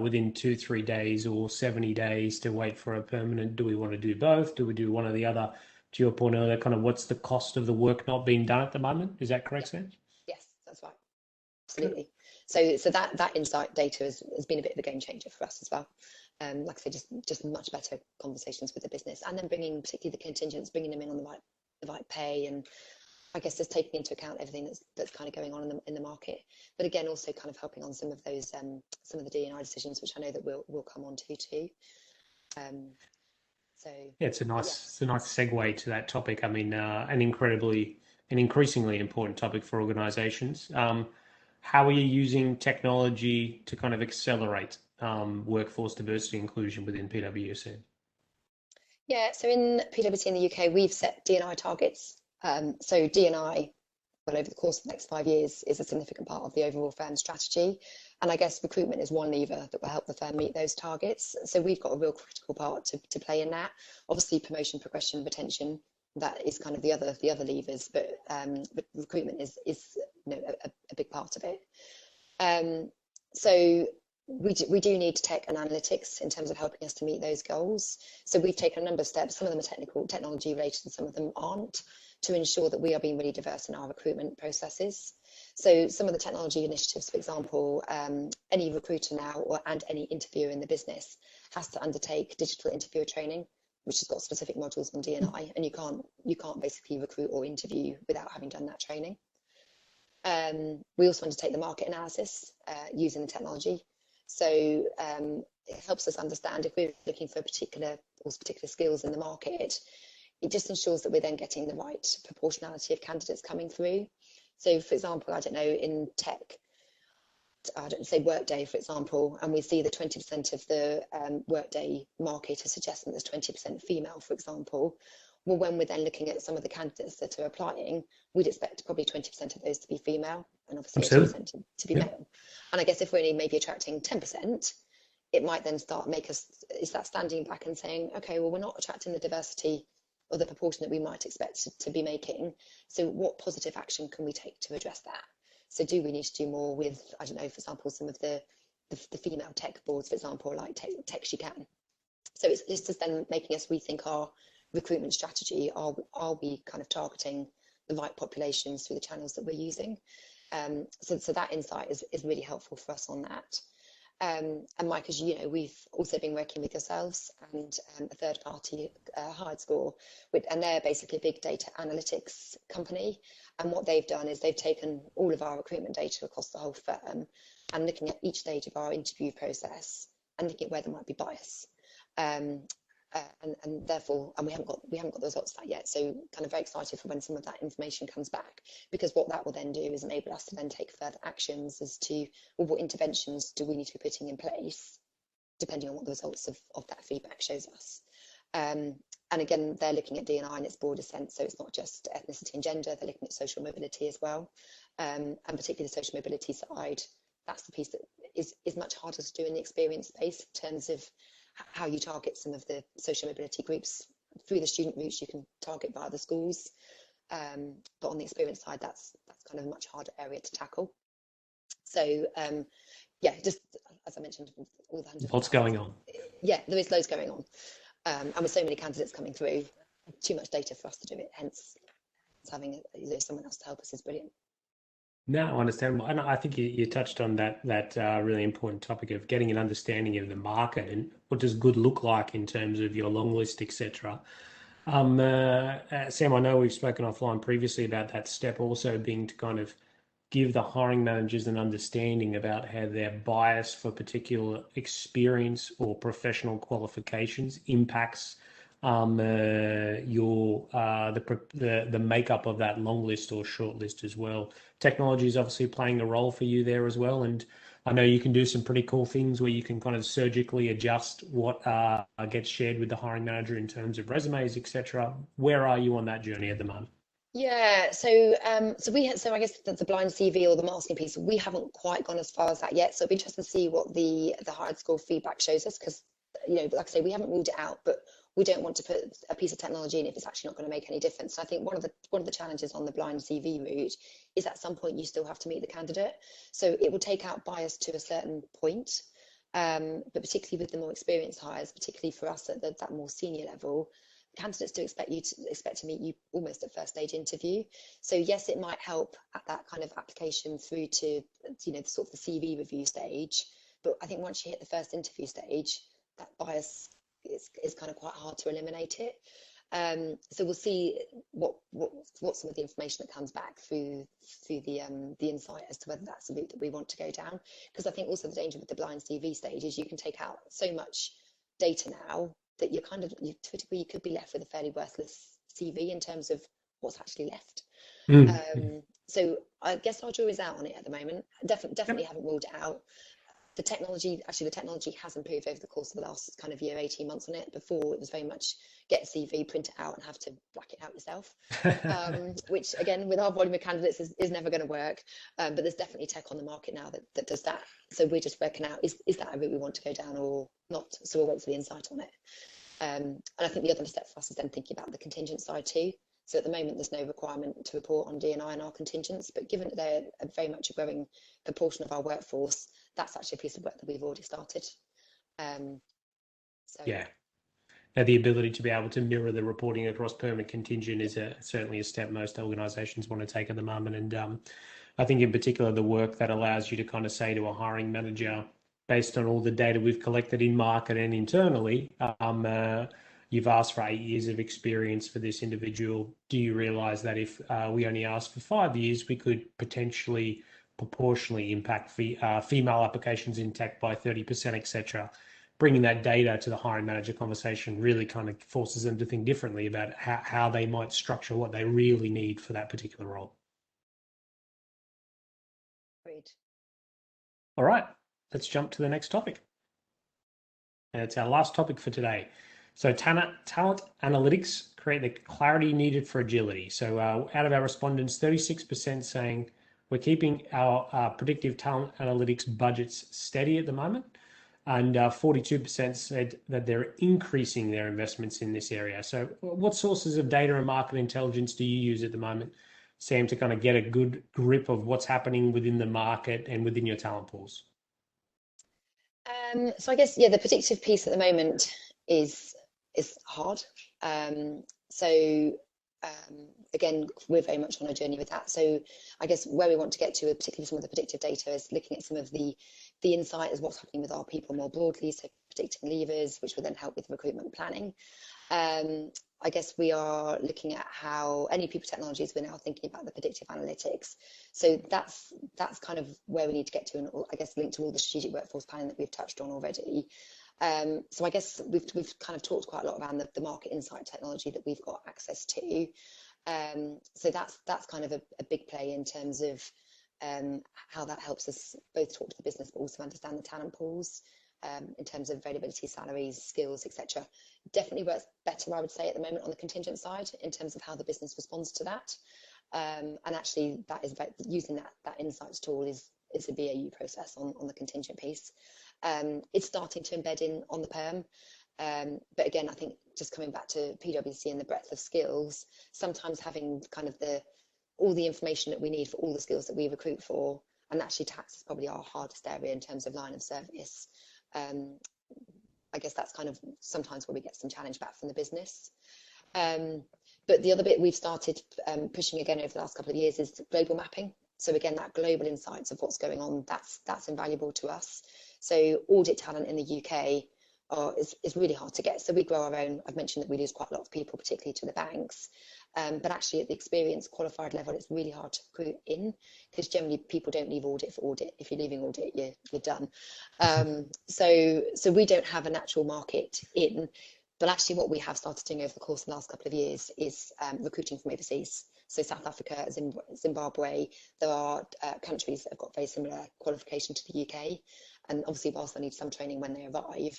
within 2-3 days or 70 days to wait for a permanent. Do we want to do both? Do we do one or the other? To your point earlier, kind of what's the cost of the work not being done at the moment? Is that correct, Sam? Yes, that's right. Absolutely. So that insight data has been a bit of a game changer for us as well. Like I say, just much better conversations with the business, and then bringing particularly the contingents, bringing them in on the right pay, and I guess just taking into account everything that's kind of going on in the market. But again, also kind of helping on some of those some of the D&I decisions, which I know that we'll come on to too. So yeah, it's a nice segue to that topic. I mean, an increasingly important topic for organisations. How are you using technology to kind of accelerate workforce diversity inclusion within PwC? Yeah, so in PwC in the UK, we've set D&I targets. So D&I, well, over the course of the next 5 years, is a significant part of the overall firm strategy. And I guess recruitment is one lever that will help the firm meet those targets. So we've got a real critical part to play in that. Obviously, promotion, progression, retention, that is kind of the other levers, but recruitment is a big part of it. So we do need tech and analytics in terms of helping us to meet those goals. So we've taken a number of steps. Some of them are technology related, and some of them aren't, to ensure that we are being really diverse in our recruitment processes. So some of the technology initiatives, for example, any recruiter now and any interviewer in the business has to undertake digital interviewer training, which has got specific modules on D&I, and you can't basically recruit or interview without having done that training. We also undertake the market analysis using the technology. So it helps us understand if we're looking for particular skills in the market. It just ensures that we're then getting the right proportionality of candidates coming through. So, for example, I don't know, in tech, I don't say Workday, for example, and we see that 20% of the Workday market is suggesting there's 20% female, for example. Well, when we're then looking at some of the candidates that are applying, we'd expect probably 20% of those to be female and obviously 80% to be male. And I guess if we're only maybe attracting 10%, it might then is that standing back and saying, okay, well, we're not attracting the diversity or the proportion that we might expect to be making. So what positive action can we take to address that? So do we need to do more with, I don't know, for example, some of the female tech boards, for example, like Tech She Can. So it's just then making us rethink our recruitment strategy. Are we kind of targeting the right populations through the channels that we're using? So that insight is really helpful for us on that. And Mike, as you know, we've also been working with yourselves and a third party, HiredScore, and they're basically a big data analytics company. And what they've done is they've taken all of our recruitment data across the whole firm and looking at each stage of our interview process and looking at where there might be bias. And therefore, we haven't got the results of that yet. So kind of very excited for when some of that information comes back, because what that will then do is enable us to then take further actions as to, well, what interventions do we need to be putting in place, depending on what the results of that feedback shows us. And again, they're looking at D&I in its broader sense. So it's not just ethnicity and gender, they're looking at social mobility as well. And particularly the social mobility side, that's the piece that is much harder to do in the experience space in terms of how you target some of the social mobility groups through the student routes you can target via the schools. But on the experience side, that's kind of a much harder area to tackle. So yeah, just as I mentioned, all the hundreds. What's going on? Yeah, there is loads going on, and with so many candidates coming through, too much data for us to do it. Hence, having someone else to help us is brilliant. No, understandable. And I think you touched on that really important topic of getting an understanding of the market and what does good look like in terms of your long list, etc. Sam, I know we've spoken offline previously about that step also being to kind of give the hiring managers an understanding about how their bias for particular experience or professional qualifications impacts the makeup of that long list or short list as well. Technology is obviously playing a role for you there as well, and I know you can do some pretty cool things where you can kind of surgically adjust what gets shared with the hiring manager in terms of resumes, etc. Where are you on that journey at the moment? Yeah, so I guess the blind CV or the masking piece, we haven't quite gone as far as that yet. So it'll be interesting to see what the hard score feedback shows us, because like I say, we haven't ruled it out, but we don't want to put a piece of technology in if it's actually not going to make any difference. So I think one of the challenges on the blind CV route is at some point you still have to meet the candidate. So it will take out bias to a certain point, but particularly with the more experienced hires, particularly for us at that more senior level, candidates do expect to meet you almost at first stage interview. So yes, it might help at that kind of application through to the sort of the CV review stage, but I think once you hit the first interview stage, that bias is kind of quite hard to eliminate it. So we'll see what some of the information that comes back through the insight as to whether that's the route that we want to go down. Because I think also the danger with the blind CV stage is you can take out so much data now that to a degree you could be left with a fairly worthless CV in terms of what's actually left. So I guess our jury's out on it at the moment. Definitely haven't ruled it out. The technology has improved over the course of the last kind of year, 18 months on it. Before it was very much get a CV, print it out and have to whack it out yourself, which again, with our volume of candidates is never going to work. But there's definitely tech on the market now that does that. So we're just working out, is that a route we want to go down or not? So we'll wait for the insight on it. And I think the other step for us is then thinking about the contingent side too. So at the moment, there's no requirement to report on D&I and our contingents, but given that they're very much a growing proportion of our workforce, that's actually a piece of work that we've already started. Yeah. Now, the ability to be able to mirror the reporting across permanent contingent is certainly a step most organisations want to take at the moment. And I think in particular, the work that allows you to kind of say to a hiring manager, based on all the data we've collected in market and internally, you've asked for 8 years of experience for this individual. Do you realise that if we only ask for 5 years, we could potentially proportionally impact female applications in tech by 30%, etc. Bringing that data to the hiring manager conversation really kind of forces them to think differently about how they might structure what they really need for that particular role. Great. All right, let's jump to the next topic. And it's our last topic for today. So talent analytics create the clarity needed for agility. So out of our respondents, 36% saying we're keeping our predictive talent analytics budgets steady at the moment. And 42% said that they're increasing their investments in this area. So what sources of data and market intelligence do you use at the moment, Sam, to kind of get a good grip of what's happening within the market and within your talent pools? So I guess, yeah, the predictive piece at the moment is hard. Again, we're very much on a journey with that. So I guess where we want to get to, particularly some of the predictive data, is looking at some of the insight as what's happening with our people more broadly, so predicting levers, which will then help with recruitment planning. I guess we are looking at how any people technologies, we're now thinking about the predictive analytics. So that's kind of where we need to get to, and I guess linked to all the strategic workforce planning that we've touched on already. So I guess we've kind of talked quite a lot around the market insight technology that we've got access to. So that's kind of a big play in terms of how that helps us both talk to the business but also understand the talent pools in terms of availability, salaries, skills, etc. Definitely works better, I would say, at the moment on the contingent side in terms of how the business responds to that. And actually, that is about using that insights tool is a BAU process on the contingent piece. It's starting to embed in on the perm. But again, I think just coming back to PwC and the breadth of skills, sometimes having kind of all the information that we need for all the skills that we recruit for, and actually tax is probably our hardest area in terms of line of service. I guess that's kind of sometimes where we get some challenge back from the business. But the other bit we've started pushing again over the last couple of years is global mapping. So again, that global insights of what's going on, that's invaluable to us. So audit talent in the UK is really hard to get. So we grow our own. I've mentioned that we lose quite a lot of people, particularly to the banks. But actually at the experienced qualified level, it's really hard to recruit in, because generally people don't leave audit for audit. If you're leaving audit, you're done. So we don't have a natural market in. But actually what we have started doing over the course of the last couple of years is recruiting from overseas. So South Africa, Zimbabwe, there are countries that have got very similar qualification to the UK. And obviously, whilst they need some training when they arrive,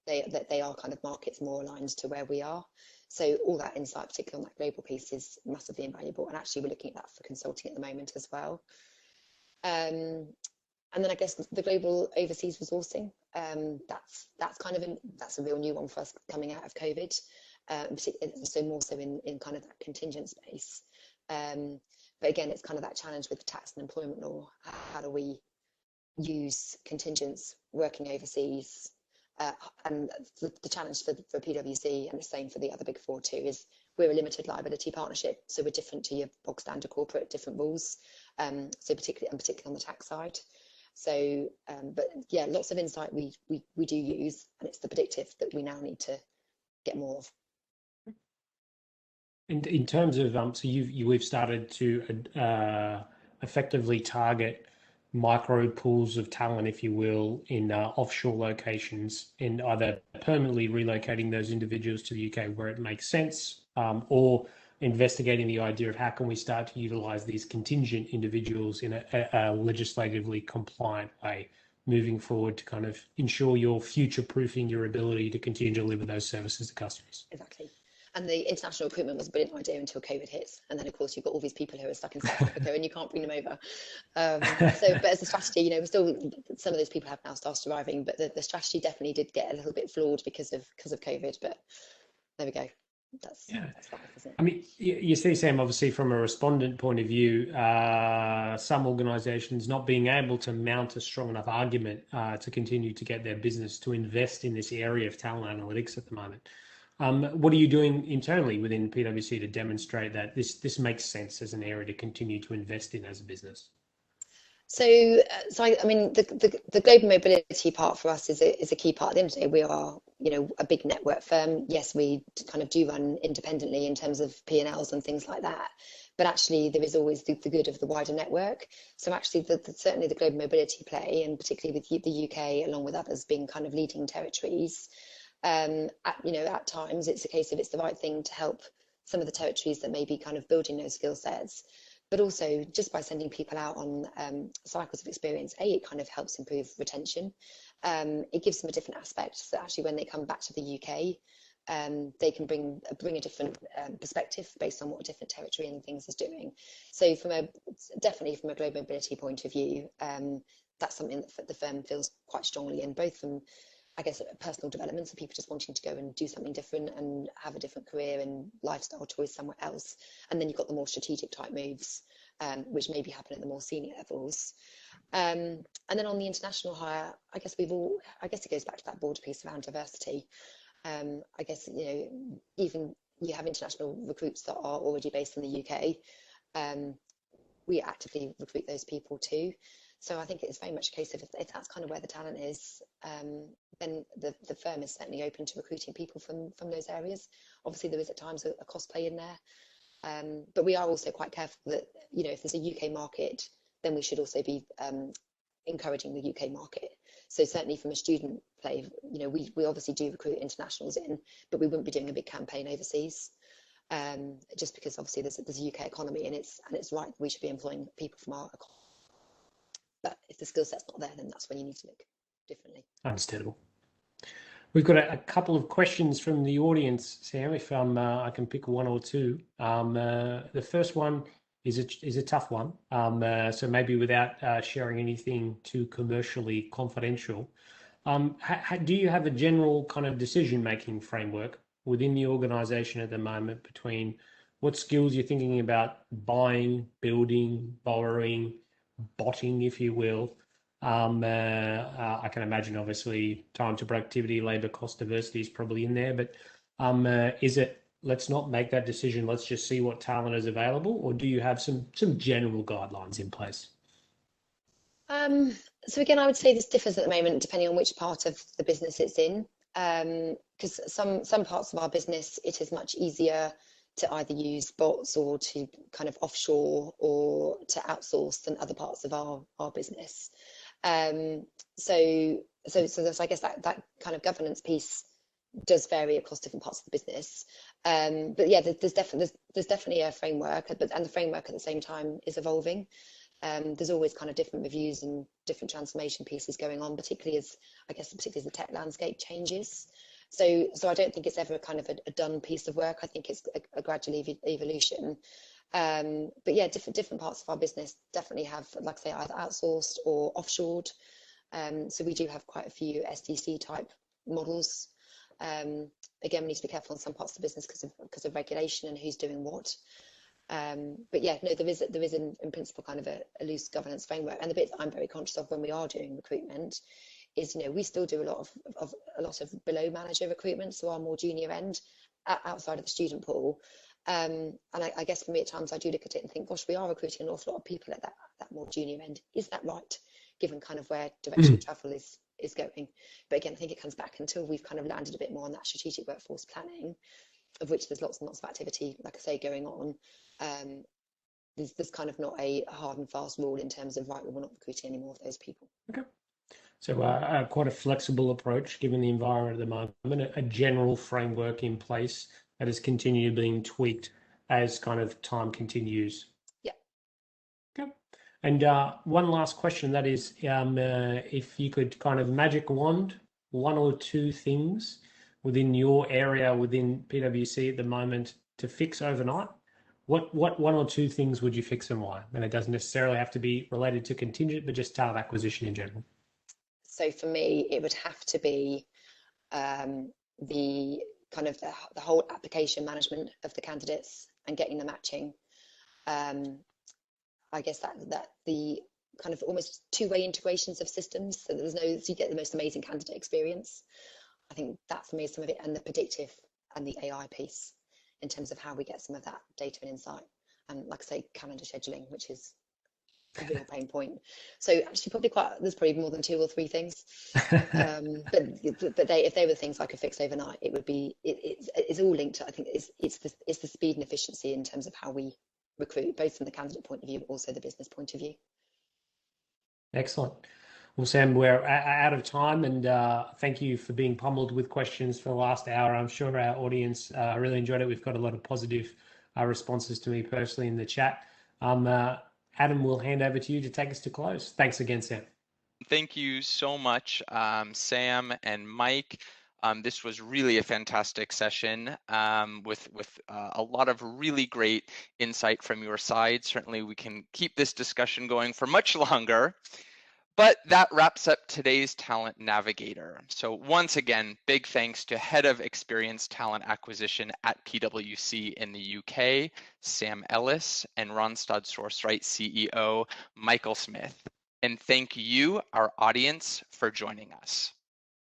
they are kind of markets more aligned to where we are. So all that insight, particularly on that global piece, is massively invaluable. And actually, we're looking at that for consulting at the moment as well. And then I guess the global overseas resourcing, that's kind of that's a real new one for us coming out of COVID. So more so in kind of that contingent space. But again, it's kind of that challenge with tax and employment law. How do we use contingents working overseas? And the challenge for PwC, and the same for the other big four too, is we're a limited liability partnership. So we're different to your bog standard corporate, different rules. So particularly on the tax side. So, but yeah, lots of insight we do use, and it's the predictive that we now need to get more of. In terms of so we've started to effectively target micro pools of talent, if you will, in offshore locations, and either permanently relocating those individuals to the UK where it makes sense, or investigating the idea of how can we start to utilize these contingent individuals in a legislatively compliant way moving forward to kind of ensure you're future-proofing your ability to continue to deliver those services to customers. Exactly. And the international recruitment was a brilliant idea until COVID hits. And then, of course, you've got all these people who are stuck in South Africa and you can't bring them over. But as a strategy, we're still, some of those people have now started arriving, but the strategy definitely did get a little bit flawed because of COVID. But there we go. That's life, isn't it? I mean, you see, Sam, obviously from a respondent point of view, some organisations not being able to mount a strong enough argument to continue to get their business to invest in this area of talent analytics at the moment. What are you doing internally within PwC to demonstrate that this makes sense as an area to continue to invest in as a business? So I mean, the global mobility part for us is a key part. At the end of the day, we are, a big network firm. Yes, we kind of do run independently in terms of P&Ls and things like that. But actually, there is always the good of the wider network. So actually, certainly the global mobility play, and particularly with the UK, along with others being kind of leading territories, at times it's a case of it's the right thing to help some of the territories that may be kind of building those skill sets. But also just by sending people out on cycles of experience, it kind of helps improve retention. It gives them a different aspect, so actually when they come back to the UK, they can bring a different perspective based on what a different territory and things is doing. So definitely from a global mobility point of view, that's something that the firm feels quite strongly in, both from, I guess, personal development, so people just wanting to go and do something different and have a different career and lifestyle choice somewhere else. And then you've got the more strategic type moves, which maybe happen at the more senior levels. And then on the international hire, I guess it goes back to that broader piece around diversity. I guess, even you have international recruits that are already based in the UK. We actively recruit those people too. So I think it's very much a case of if that's kind of where the talent is, then the firm is certainly open to recruiting people from those areas. Obviously, there is at times a cost play in there, but we are also quite careful that if there's a UK market, then we should also be encouraging the UK market. So certainly from a student play, we obviously do recruit internationals in, but we wouldn't be doing a big campaign overseas. Just because obviously there's a UK economy and it's right that we should be employing people from our economy. But if the skill set's not there, then that's when you need to look differently. Understandable. We've got a couple of questions from the audience, Sam, if I can pick one or two. The first one is a tough one. So maybe without sharing anything too commercially confidential, Do you have a general kind of decision-making framework within the organization at the moment between what skills you're thinking about buying, building, borrowing, botting, if you will? I can imagine, obviously, time to productivity, labor cost diversity is probably in there, but is it, let's not make that decision, let's just see what talent is available, or do you have some general guidelines in place? So again, I would say this differs at the moment depending on which part of the business it's in. Because some parts of our business, it is much easier to either use bots or to kind of offshore or to outsource than other parts of our business. So there's, I guess, that kind of governance piece does vary across different parts of the business. But yeah, there's definitely a framework, and the framework at the same time is evolving. There's always kind of different reviews and different transformation pieces going on, particularly as the tech landscape changes. So I don't think it's ever kind of a done piece of work. I think it's a gradual evolution. But yeah, different parts of our business definitely have, like I say, either outsourced or offshored. So we do have quite a few SDC type models. Again, we need to be careful on some parts of the business because of regulation and who's doing what. But yeah, no, there is in principle kind of a loose governance framework. And the bit that I'm very conscious of when we are doing recruitment is, we still do a lot of below manager recruitment, so our more junior end outside of the student pool. And I guess for me at times I do look at it and think, gosh, we are recruiting an awful lot of people at that more junior end. Is that right, given kind of where direction of travel is going? But again, I think it comes back until we've kind of landed a bit more on that strategic workforce planning, of which there's lots and lots of activity, like I say, going on. There's kind of not a hard and fast rule in terms of, right, well, we're not recruiting any more of those people. Okay. So quite a flexible approach given the environment at the moment, a general framework in place that has continued being tweaked as kind of time continues. Yeah. Okay. And one last question, that is, if you could kind of magic wand one or two things within your area, within PwC at the moment, to fix overnight, what one or two things would you fix and why? And it doesn't necessarily have to be related to contingent, but just talent acquisition in general. So for me, it would have to be the kind of the whole application management of the candidates and getting the matching. I guess that the kind of almost two-way integrations of systems, so you get the most amazing candidate experience. I think that for me is some of it, and the predictive and the AI piece in terms of how we get some of that data and insight. And like I say, calendar scheduling, which is a real pain point. So actually there's probably more than two or three things. But if they were things I could fix overnight, it would be, it's all linked to, I think it's the speed and efficiency in terms of how we recruit, both from the candidate point of view, but also the business point of view. Excellent. Well, Sam, we're out of time, and thank you for being pummeled with questions for the last hour. I'm sure our audience really enjoyed it. We've got a lot of positive responses to me personally in the chat. Adam, we'll hand over to you to take us to close. Thanks again, Sam. Thank you so much, Sam and Mike. This was really a fantastic session with a lot of really great insight from your side. Certainly, we can keep this discussion going for much longer. But that wraps up today's Talent Navigator. So once again, big thanks to Head of Experience Talent Acquisition at PwC in the UK, Sam Ellis, and Randstad Sourceright CEO, Michael Smith. And thank you, our audience, for joining us.